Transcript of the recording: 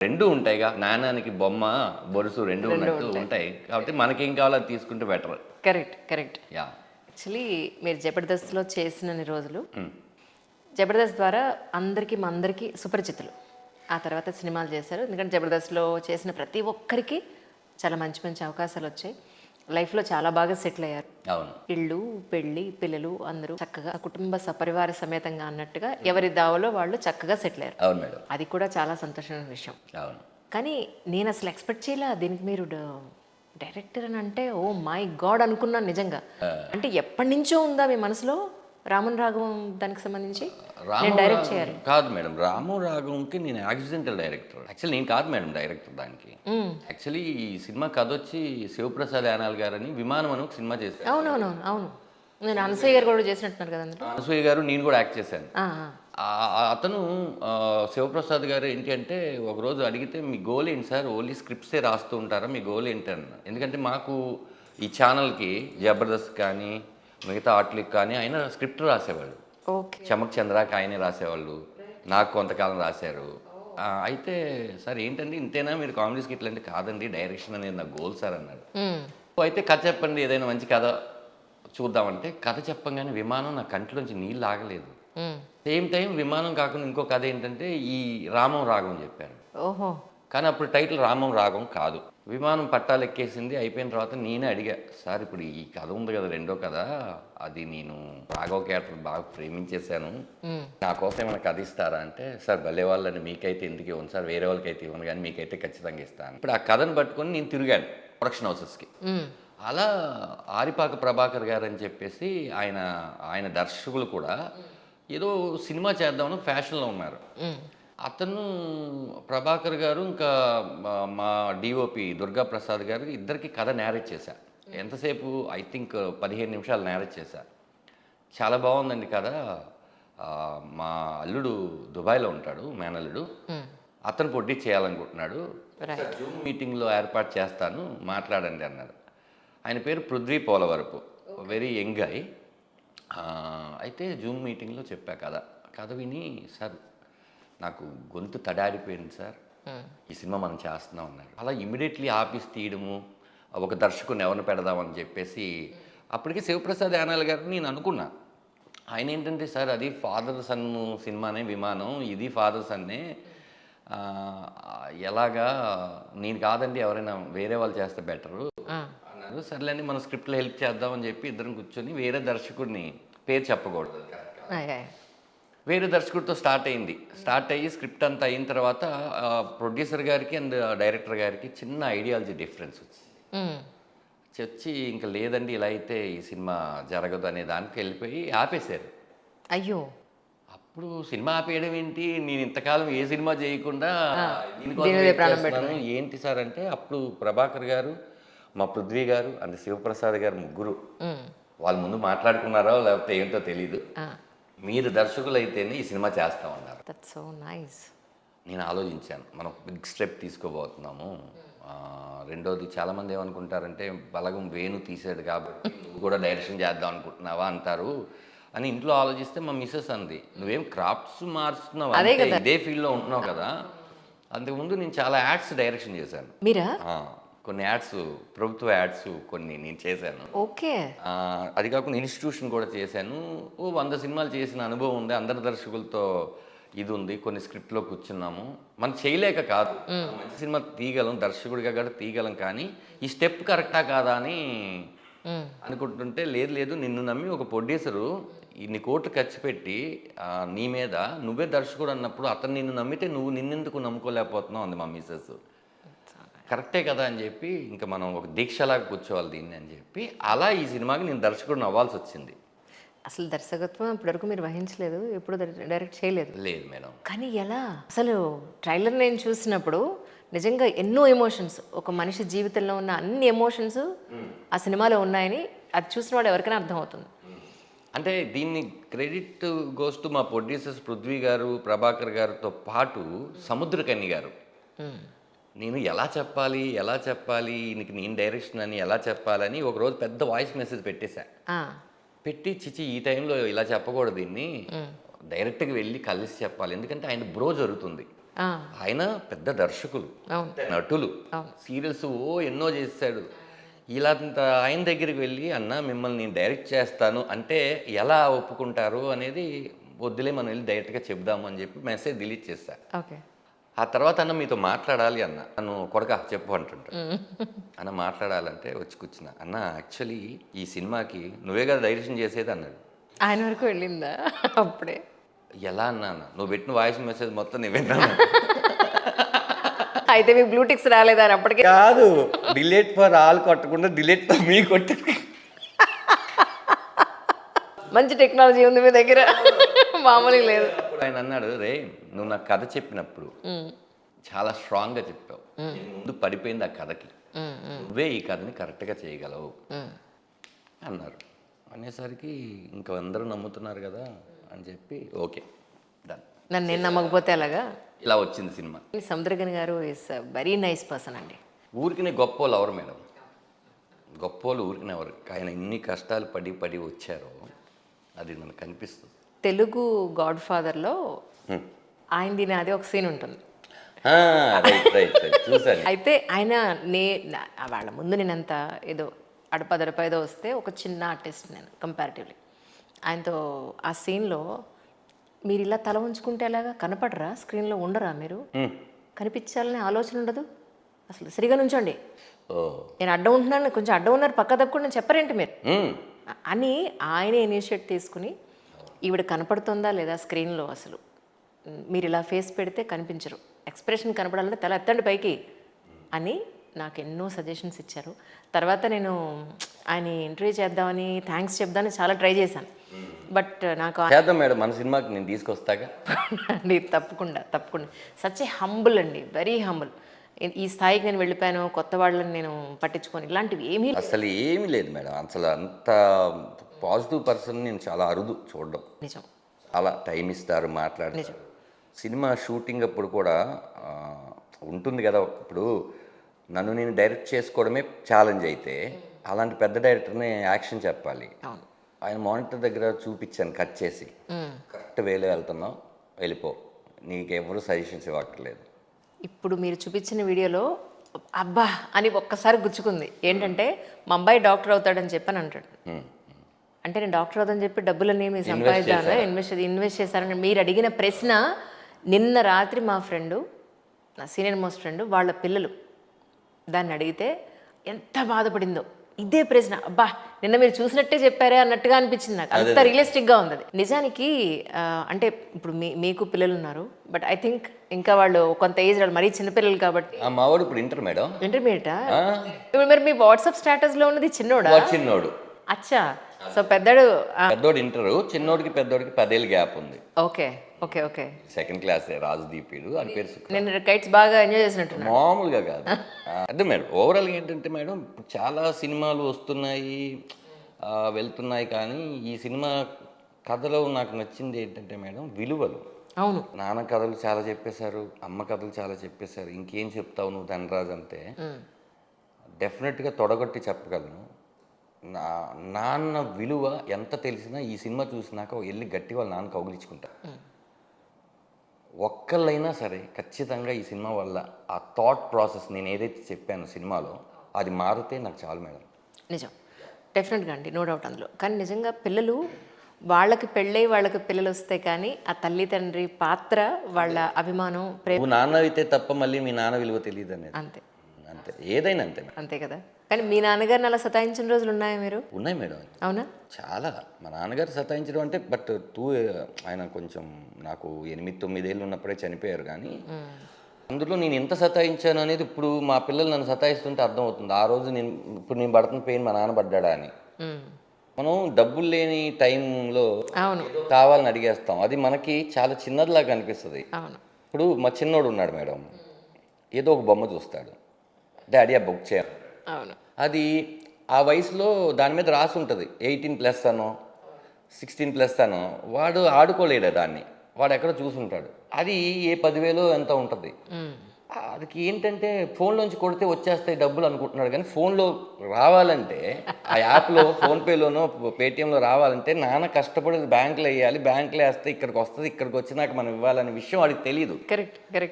రెండు ఉంటాయిగా, నాణానికి బొమ్మ బొరుసు రెండు ఉన్నట్టు ఉంటాయి. కాబట్టి మనకేం కావాలో అది తీసుకుంటే better. Correct correct. Yeah. Actually మీరు జబర్దస్త్లో చేసినన్ని రోజులు జబర్దస్త్ ద్వారా అందరికీ సుపరిచితులు. ఆ తర్వాత సినిమాలు చేశారు. ఎందుకంటే జబర్దస్త్లో చేసిన ప్రతి ఒక్కరికి చాలా మంచి మంచి అవకాశాలు వచ్చాయి. లైఫ్లో చాలా బాగా సెటిల్ అయ్యారు. అవును. ఇళ్ళు, పెళ్ళి, పిల్లలు అందరూ చక్కగా కుటుంబ సపరివార సమేతంగా అన్నట్టుగా ఎవరి దావలో వాళ్ళు చక్కగా సెటిల్ అయ్యారు. అవును మేడం. అది కూడా చాలా సంతోషమైన విషయం. అవును. కానీ నేను అసలు ఎక్స్పెక్ట్ చేయలే దీనికి మీరు డైరెక్టర్ అని అంటే ఓ మై గాడ్ అనుకున్నాను నిజంగా. అంటే ఎప్పటి నుంచో ఉందా మీ మనసులో రామన్ రాఘవం దానికి సంబంధించి నేను డైరెక్ట్ చేయాలి? కాదు మేడం, రాము రాఘవంకి నేను యాక్సిడెంటల్ డైరెక్టర్. యాక్చువల్లీ నేను కాదు మేడం డైరెక్టర్ దానికి. యాక్చువల్లీ ఈ సినిమా కథ వచ్చి శివప్రసాద్ యానాల్ గారని విమానం అని ఒక సినిమా చేశారు. అవునవునవును అవును. నేను అనసూయ గారు కూడా చేసినట్టున్నారు కదా అందులో. అనసూయ గారు, నేను కూడా యాక్ట్ చేశాను. అతను శివప్రసాద్ గారు ఏంటి అంటే ఒకరోజు అడిగితే మీ గోల్ ఏంటి సార్, ఓన్లీ స్క్రిప్ట్సే రాస్తూ ఉంటారా, మీ గోల్ ఏంటి అన్న. ఎందుకంటే మాకు ఈ ఛానల్కి జబర్దస్త్ కానీ మిగతా ఆర్ట్లకి కానీ ఆయన స్క్రిప్ట్ రాసేవాళ్ళు. ఓకే. చమక్ చంద్రాకి ఆయనే రాసేవాళ్ళు, నాకు కొంతకాలం రాశారు. అయితే సార్ ఏంటండి ఇంతేనా మీరు కామెడీ స్కిట్లు అంటే, కాదండి డైరెక్షన్ అనేది నా గోల్ సార్ అన్నాడు. అయితే కథ చెప్పండి ఏదైనా మంచి కథ చూద్దామంటే, కథ చెప్పంగానే విమానం నా కంట్లోంచి నీళ్ళు ఆగలేదు. సేమ్ టైం విమానం కాకుండా ఇంకో కథ ఏంటంటే ఈ రామం రాగం చెప్పారు. ఓహో. కానీ అప్పుడు టైటిల్ రామం రాగం కాదు. విమానం పట్టాలు ఎక్కేసింది, అయిపోయిన తర్వాత నేనే అడిగా, సార్ ఇప్పుడు ఈ కథ ఉంది కదా రెండో కథ, అది నేను రాఘవ క్యారెక్టర్ బాగా ప్రేమించేశాను, నా కోసం ఏమైనా కథ ఇస్తారా అంటే, సార్ భలే వాళ్ళని మీకైతే ఎందుకు ఇవ్వను సార్, వేరే వాళ్ళకైతే ఇవ్వను కానీ మీకైతే ఖచ్చితంగా ఇస్తాను. ఇప్పుడు ఆ కథను పట్టుకొని నేను తిరిగాను ప్రొడక్షన్ హౌసెస్కి. అలా ఆరిపాక ప్రభాకర్ గారు అని చెప్పేసి ఆయన దర్శకులు కూడా ఏదో సినిమా చేద్దామని ఫ్యాషన్లో ఉన్నారు. అతను ప్రభాకర్ గారు ఇంకా మా డిఓపి దుర్గా ప్రసాద్ గారు ఇద్దరికి కథ నేరేట్ చేశా. ఎంతసేపు ఐ థింక్ 15 నిమిషాలు నేరేట్ చేశా. చాలా బాగుందండి కథ. మా అల్లుడు దుబాయ్లో ఉంటాడు, మేనల్లుడు, అతను పొడ్డి చేయాలనుకుంటున్నాడు, జూమ్ మీటింగ్లో ఏర్పాటు చేస్తాను మాట్లాడండి అన్నారు. ఆయన పేరు Prithvi Polavarapu, very young guy. అయితే జూమ్ మీటింగ్లో చెప్పా కథ విని, సార్ నాకు గొంతు తడారిపోయింది సార్, ఈ సినిమా మనం చేస్తున్నాం అన్నారు. అలా ఇమీడియట్లీ ఆఫీస్ తీయడము, ఒక దర్శకుని ఎవరిని పెడదామని చెప్పేసి అప్పటికే శివప్రసాద్ యానాల్ గారు నేను అనుకున్నా. ఆయన ఏంటంటే, సార్ అది ఫాదర్ సన్ సినిమానే విమానం, ఇది ఫాదర్ సన్నే, ఎలాగా నేను కాదండి ఎవరైనా వేరే వాళ్ళు చేస్తే బెటరు అన్నారు. సర్లేండి మనం స్క్రిప్ట్లో హెల్ప్ చేద్దామని చెప్పి ఇద్దరం కూర్చొని వేరే దర్శకుడిని, పేరు చెప్పకూడదు, వేరే దర్శకుడితో స్టార్ట్ అయ్యి స్క్రిప్ట్ అంతా అయిన తర్వాత ప్రొడ్యూసర్ గారికి అండ్ డైరెక్టర్ గారికి చిన్న ఐడియాలజీ డిఫరెన్స్ వచ్చి ఇంకా లేదండి ఇలా అయితే ఈ సినిమా జరగదు అనే దానికి వెళ్ళిపోయి ఆపేశారు. అయ్యో. అప్పుడు సినిమా ఆపేయడం ఏంటి, నేను ఇంతకాలం ఏ సినిమా చేయకుండా ఏంటి సార్ అంటే, అప్పుడు ప్రభాకర్ గారు, మా పృథ్వీ గారు అండ్ శివప్రసాద్ గారు ముగ్గురు వాళ్ళ ముందు మాట్లాడుకున్నారో లేకపోతే ఏంటో తెలీదు, మీరు దర్శకులు అయితేనే ఈ సినిమా చేస్తామన్నారు. That's so nice. నేను ఆలోచించాను, మనం బిగ్ స్టెప్ తీసుకోబోతున్నాము. రెండోది చాలామంది ఏమనుకుంటారంటే, బలగం వేణు తీసాడు కాబట్టి నువ్వు కూడా డైరెక్షన్ చేద్దాం అనుకుంటున్నావా అంటారు అని ఇంట్లో ఆలోచిస్తే మా మిస్సెస్ అంది, నువ్వేం క్రాఫ్ట్స్ మార్చుతున్నావు, ఇదే ఫీల్డ్లో ఉంటున్నావు కదా. అంతకుముందు నేను చాలా యాడ్స్ డైరెక్షన్ చేశాను. మీరా? కొన్ని యాడ్స్, ప్రభుత్వ యాడ్స్ కొన్ని నేను చేశాను. ఓకే. అది కాకుండా ఇన్స్టిట్యూషన్ కూడా చేశాను. 100 సినిమాలు చేసిన అనుభవం ఉంది, అందరి దర్శకులతో ఇది ఉంది, కొన్ని స్క్రిప్ట్లో కూర్చున్నాము. మనం చేయలేక కాదు, మంచి సినిమా తీయగలం, దర్శకుడిగా కూడా తీయగలం, కానీ ఈ స్టెప్ కరెక్టా కాదా అని అనుకుంటుంటే, లేదు నిన్ను నమ్మి ఒక ప్రొడ్యూసరు ఇన్ని కోట్లు ఖర్చు పెట్టి నీ మీద, నువ్వే దర్శకుడు అన్నప్పుడు అతను నిన్ను నమ్మితే నువ్వు నిన్నెందుకు నమ్ముకోలేకపోతున్నావు అంది మా మిస్సెస్. కరెక్టే కదా అని చెప్పి ఇంకా మనం ఒక దీక్షలాగా కూర్చోవాలి దీన్ని అని చెప్పి అలా ఈ సినిమాకి నేను దర్శకుడిని అవ్వాల్సి వచ్చింది. అసలు దర్శకత్వం ఇప్పటివరకు మీరు వహించలేదు, ఎప్పుడు డైరెక్ట్ చేయలేదు? లేదు మేడం. కానీ ఎలా అసలు ట్రైలర్ నేను చూసినప్పుడు నిజంగా ఎన్నో ఎమోషన్స్, ఒక మనిషి జీవితంలో ఉన్న అన్ని ఎమోషన్స్ ఆ సినిమాలో ఉన్నాయని అది చూసిన వాడు ఎవరికైనా అర్థమవుతుంది. అంటే దీన్ని క్రెడిట్ గోస్ టు మా ప్రొడ్యూసర్స్ పృథ్వీ గారు, ప్రభాకర్ గారితో పాటు సముద్రకన్య గారు. నేను ఎలా చెప్పాలి ఈయనకి నేను డైరెక్షన్ అని ఎలా చెప్పాలని ఒకరోజు పెద్ద వాయిస్ మెసేజ్ పెట్టేశా. పెట్టి చిచి ఈ టైంలో ఇలా చెప్పకూడదు, దీన్ని డైరెక్ట్గా వెళ్ళి కలిసి చెప్పాలి, ఎందుకంటే ఆయన బ్రో జరుగుతుంది. ఆ, ఆయన పెద్ద దర్శకులు, అవును పెద్ద నటులు, అవును. సీరియల్స్ ఎన్నో చేశాడు. ఇలాంత ఆయన దగ్గరికి వెళ్ళి అన్న మిమ్మల్ని నేను డైరెక్ట్ చేస్తాను అంటే ఎలా ఒప్పుకుంటారు అనేది వద్దులే మనం వెళ్ళి డైరెక్ట్గా చెప్దాము అని చెప్పి మెసేజ్ డిలీట్ చేశా. ఓకే. ఆ తర్వాత అన్న మీతో మాట్లాడాలి అన్న, నన్ను కొడక చెప్పు అంటుంటాడు. అన్న మాట్లాడాలంటే వచ్చి కూర్చున్నా, అన్న యాక్చువల్లీ ఈ సినిమాకి నువ్వే కదా డైరెక్షన్ చేసేది అన్నాడు. ఆయన వరకు వెళ్ళిందా అప్పుడే? ఎలా అన్నా అన్న, నువ్వు పెట్టిన వాయిస్ మెసేజ్ మొత్తం నేను విన్నాను. అయితే మీకు బ్లూటిక్స్ రాలేదా అని అప్పటికే? కాదు, డిలీట్ ఫర్ ఆల్ కొట్టకుండా డిలీట్ ఫర్ మీ కొట్టి. మంచి టెక్నాలజీ ఉంది మీ దగ్గర, మామూలుగా లేదు. అప్పుడు ఆయన అన్నాడు, రే నువ్వు నాకు కథ చెప్పినప్పుడు చాలా స్ట్రాంగ్గా చెప్పావు, నేను ముందు పడిపోయింది ఆ కథకి, నువ్వే ఈ కథని కరెక్ట్గా చేయగలవు అన్నారు. అనేసరికి ఇంకా అందరూ నమ్ముతున్నారు కదా అని చెప్పి ఓకే డన్. నన్ను నేను నమ్మకపోతే అలాగా. ఇలా వచ్చింది సినిమా. సముద్రగని గారు ఇస్ వెరీ నైస్ పర్సన్ అండి. ఊరికినే గొప్పోళ్ళు ఎవరు మేడం, గొప్పోళ్ళు ఊరికినే ఎవరు, ఆయన ఎన్ని కష్టాలు పడి పడి వచ్చారో అది మనకు కనిపిస్తుంది. తెలుగు గాడ్ ఫాదర్లో ఆయన తినేది ఒక సీన్ ఉంటుంది. రైట్ రైట్ రైట్ చూసాను. అయితే ఆయన వాళ్ళ ముందు నేనంత ఏదో అడపదడప ఏదో వస్తే ఒక చిన్న ఆర్టిస్ట్ నేను కంపారిటివ్లీ. ఆయనతో ఆ సీన్లో మీరు ఇలా తల ఉంచుకుంటే ఎలాగా కనపడరా, స్క్రీన్లో ఉండరా, మీరు కనిపించాలనే ఆలోచన ఉండదు అసలు, సరిగా నుంచోండి, నేను అడ్డం ఉంటున్నాను, కొంచెం అడ్డం ఉన్నారు పక్క తప్పకుండా చెప్పరేంటి మీరు అని ఆయనే ఇనిషియేట్ తీసుకుని ఈవిడ కనపడుతుందా లేదా స్క్రీన్లో, అసలు మీరు ఇలా ఫేస్ పెడితే కనిపించరు, ఎక్స్ప్రెషన్ కనపడాలంటే తల ఎత్తండి పైకి అని నాకు ఎన్నో సజెషన్స్ ఇచ్చారు. తర్వాత నేను ఆయన ఇంటర్వ్యూ చేద్దామని థ్యాంక్స్ చెప్దామని చాలా ట్రై చేశాను. బట్ నాకు చేద్దాం మేడం, మన సినిమాకి నేను తీసుకొస్తాగా అండి, తప్పకుండా తప్పకుండా. సచ్ ఏ హంబుల్ అండి, వెరీ హంబుల్. ఈ స్థాయికి నేను వెళ్ళిపోయాను, కొత్త వాళ్ళని నేను పట్టించుకొని ఇలాంటివి ఏమీ అసలు ఏమీ లేదు మేడం. అసలు అంత పాజిటివ్ పర్సన్ నేను చాలా అరుదు చూడడం. నిజం. చాలా టైం ఇస్తారు, మాట్లాడతారు. సినిమా షూటింగ్ అప్పుడు కూడా ఉంటుంది కదా, ఇప్పుడు నన్ను నేను డైరెక్ట్ చేసుకోవడమే ఛాలెంజ్ అయితే అలాంటి పెద్ద డైరెక్టర్ని యాక్షన్ చెప్పాలి. అవును. ఆయన మానిటర్ దగ్గర చూపించాను కట్ చేసి, కరెక్ట్ వేలో వెళ్తున్నావు, వెళ్ళిపో, నీకు ఎవరు సజెషన్స్ ఇవ్వట్లేదు. ఇప్పుడు మీరు చూపించిన వీడియోలో అబ్బా అని ఒక్కసారి గుచ్చుకుంది. ఏంటంటే మా అబ్బాయి డాక్టర్ అవుతాడని చెప్పని అంటాడు. అంటే నేను డాక్టర్ అవుతానని చెప్పి డబ్బులన్నీ మీ సంపాదించాను, ఇన్వెస్ట్ చేశారని మీరు అడిగిన ప్రశ్న నిన్న రాత్రి మా ఫ్రెండు, నా సీనియర్ మోస్ట్ ఫ్రెండ్ వాళ్ళ పిల్లలు దాన్ని అడిగితే ఎంత బాధపడిందో. ఇదే ప్రశ్న, అబ్బా నిన్న మీరు చూసినట్టే చెప్పారే అన్నట్టుగా అనిపించింది నాకు. అంత రియలిస్టిక్గా ఉంది అది. నిజానికి అంటే ఇప్పుడు మీకు పిల్లలు ఉన్నారు, బట్ ఐ థింక్ ఇంకా వాళ్ళు కొంత ఏజ్, వాళ్ళు మరీ చిన్నపిల్లలు కాబట్టి. మా వాడు ఇప్పుడు ఇంటర్ మేడం. ఇంటర్మీడియటా? ఇప్పుడు మరి మీ వాట్సాప్ స్టేటస్లో ఉన్నది చిన్నోడా? చిన్నోడు. అచ్చా. సో పెద్దోడు ఇంటరు, చిన్నోడికి పెద్దోడికి 10 ఏళ్ళ గ్యాప్ ఉంది. Okay okay okay. Second class, రాజదీపీడు అని పేరు. నేను కైట్స్ బాగా ఎంజాయ్ చేసినట్టు. మామూలుగా కాదు. అదే మేడం, ఓవరాల్గా ఏంటంటే మేడం చాలా సినిమాలు వస్తున్నాయి వెళ్తున్నాయి, కానీ ఈ సినిమా కథలో నాకు నచ్చింది ఏంటంటే మేడం విలువలు. అవును. నాన్న కథలు చాలా చెప్పేశారు, అమ్మ కథలు చాలా చెప్పేశారు, ఇంకేం చెప్తావు నువ్వు ధనరాజ్ అంటే. డెఫినెట్గా తొడగొట్టి చెప్పగలను. నాన్న విలువ ఎంత తెలిసినా ఈ సినిమా చూసినాక వెళ్ళి గట్టి వాళ్ళ నాన్న కౌగిలించుకుంటా. ఒక్కళ్ళైనా సరే ఖచ్చితంగా ఈ సినిమా వల్ల ఆ థాట్ ప్రాసెస్ నేను ఏదైతే చెప్పానో సినిమాలో అది మారితే నాకు చాలు మేడం. నిజం, డెఫినెట్గా అండి, నో డౌట్ అందులో. కానీ నిజంగా పిల్లలు వాళ్ళకి పెళ్ళై వాళ్ళకి పిల్లలు వస్తాయి, కానీ ఆ తల్లి తండ్రి పాత్ర, వాళ్ళ అభిమానం, ప్రేమ. నువ్వు నాన్న అయితే తప్ప మళ్ళీ మీ నాన్న విలువ తెలియదు అనేది. అంతే అంతే, ఏదైనా అంతే. అంతే కదా. కానీ మీ నాన్నగారిని అలా సతాయించిన రోజులు ఉన్నాయా మీరు? ఉన్నాయి మేడం. అవునా? చాలా. మా నాన్నగారు సతాయించడం అంటే బట్ ఆయన కొంచెం నాకు 8-9 ఏళ్ళు ఉన్నప్పుడే చనిపోయారు. కానీ అందులో నేను ఎంత సతాయించాను అనేది ఇప్పుడు మా పిల్లలు నన్ను సతాయిస్తుంటే అర్థమవుతుంది. ఆ రోజు ఇప్పుడు నేను పడుతున్న పెయిన్ మా నాన్న పడ్డాడా అని. మనం డబ్బులు లేని టైంలో కావాలని అడిగేస్తాం, అది మనకి చాలా చిన్నదిలాగా అనిపిస్తుంది. ఇప్పుడు మా చిన్నోడు ఉన్నాడు మేడం, ఏదో ఒక బొమ్మ చూస్తాడు, డాడీ ఆ బుక్ చేయాలి. అది ఆ వయసులో దాని మీద రాసి ఉంటుంది 18+ అనో 16+ అనో. వాడు ఆడుకోలేడు దాన్ని, వాడు ఎక్కడో చూసుంటాడు. అది ఏ 10,000 ఎంత ఉంటుంది. అదికి ఏంటంటే ఫోన్లోంచి కొడితే వచ్చేస్తాయి డబ్బులు అనుకుంటున్నాడు, కానీ ఫోన్లో రావాలంటే ఆ యాప్లో ఫోన్పేలోనో పేటిఎంలో రావాలంటే నాన్న కష్టపడి బ్యాంకులో వేయాలి, బ్యాంకులో వేస్తే ఇక్కడికి వస్తుంది, ఇక్కడికి వచ్చినాక మనం ఇవ్వాలనే విషయం వాడికి తెలియదు. Correct correct.